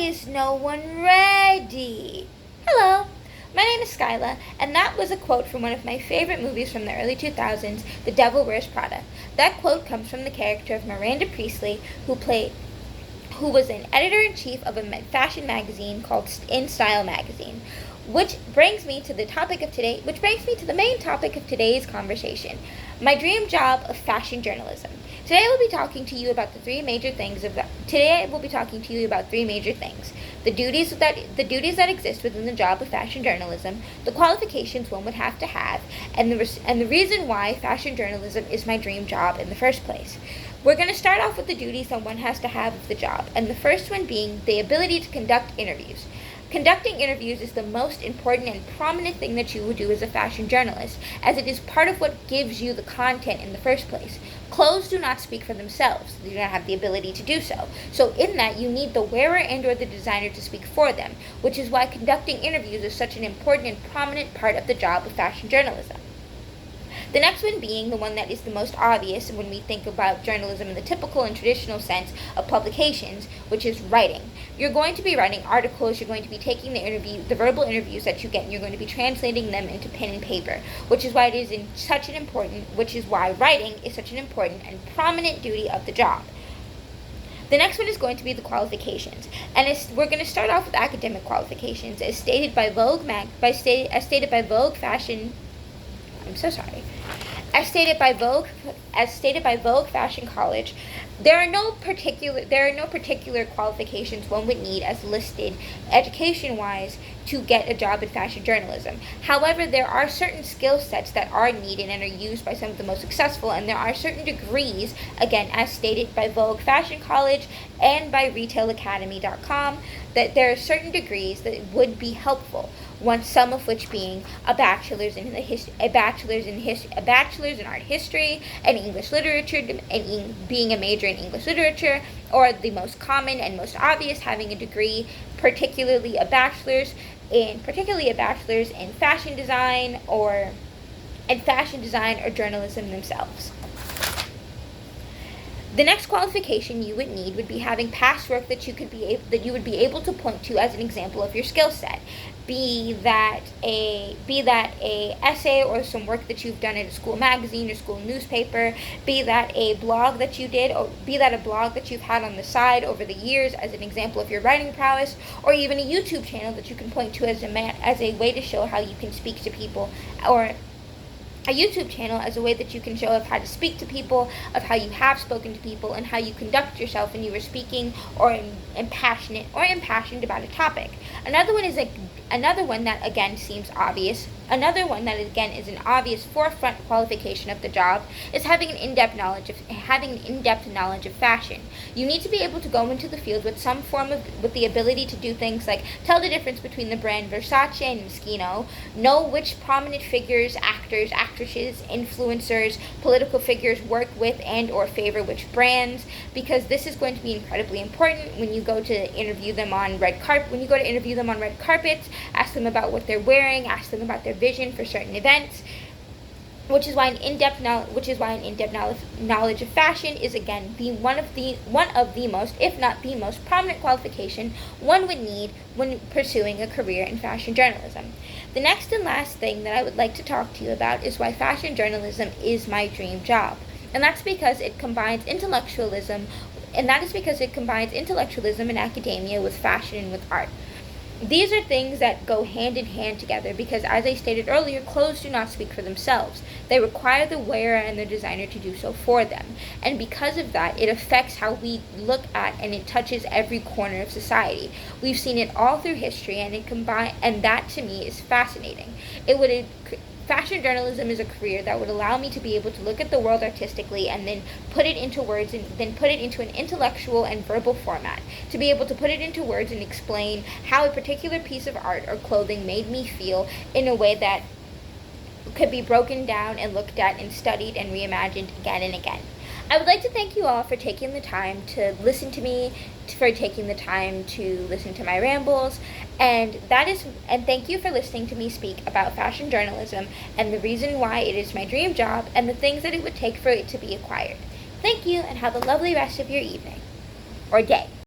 is no one ready? Hello, my name is Skyla, and that was a quote from one of my favorite movies from the early 2000s, The Devil Wears Prada. That quote comes from the character of Miranda Priestly, who was an editor-in-chief of a fashion magazine called In Style magazine. Which brings me to the main topic of today's conversation, my dream job of fashion journalism. Today I will be talking to you about three major things. The duties that exist within the job of fashion journalism, the qualifications one would have to have, and the reason why fashion journalism is my dream job in the first place. We're going to start off with the duties that one has to have of the job, and the first one being the ability to conduct interviews. Conducting interviews is the most important and prominent thing that you will do as a fashion journalist, as it is part of what gives you the content in the first place. Clothes do not speak for themselves. They do not have the ability to do so. So in that, you need the wearer and or the designer to speak for them, which is why conducting interviews is such an important and prominent part of the job of fashion journalism. The next one being the one that is the most obvious when we think about journalism in the typical and traditional sense of publications, which is writing. You're going to be writing articles, you're going to be taking the verbal interviews that you get, and you're going to be translating them into pen and paper, which is why writing is such an important and prominent duty of the job. The next one is going to be the qualifications, and we're going to start off with academic qualifications, as stated by Vogue Fashion College. There are no particular qualifications one would need as listed education-wise to get a job in fashion journalism. However, there are certain skill sets that are needed and are used by some of the most successful, and there are certain degrees, again, as stated by Vogue Fashion College and by RetailAcademy.com, that there are certain degrees that would be helpful. Some of which being a bachelor's in art history, and English literature, and being a major in English literature, or the most common and most obvious, having a degree, particularly a bachelor's in fashion design or journalism themselves. The next qualification you would need would be having past work that you would be able to point to as an example of your skill set. Be that a essay or some work that you've done in a school magazine or school newspaper, be that a blog that you did, or be that a blog that you've had on the side over the years as an example of your writing prowess, or even a YouTube channel that you can point to as a way to show how you can speak to people, or a YouTube channel as a way that you can show of how to speak to people, of how you have spoken to people, and how you conduct yourself when you were speaking or impassioned about a topic. Another one that again seems obvious. Another one that again is an obvious forefront qualification of the job is having an in-depth knowledge of fashion. You need to be able to go into the field with the ability to do things like tell the difference between the brand Versace and Moschino, know which prominent figures, actors, actresses, influencers, political figures work with and or favor which brands, because this is going to be incredibly important when you go to interview them on red carpets, ask them about what they're wearing, ask them about their vision for certain events, which is why an in-depth knowledge of fashion is again one of the most, if not the most prominent qualification one would need when pursuing a career in fashion journalism. The next and last thing that I would like to talk to you about is why fashion journalism is my dream job, and that's because it combines intellectualism and academia with fashion and with art. These are things that go hand in hand together because, as I stated earlier, clothes do not speak for themselves. They require the wearer and the designer to do so for them. And because of that, it affects how we look at, and it touches every corner of society. We've seen it all through history, and that to me is fascinating. Fashion journalism is a career that would allow me to be able to look at the world artistically and then put it into words and then put it into an intellectual and verbal format. To be able to put it into words and explain how a particular piece of art or clothing made me feel in a way that could be broken down and looked at and studied and reimagined again and again. I would like to thank you all for taking the time to listen to me, for taking the time to listen to my rambles, and thank you for listening to me speak about fashion journalism and the reason why it is my dream job and the things that it would take for it to be acquired. Thank you, and have a lovely rest of your evening or day.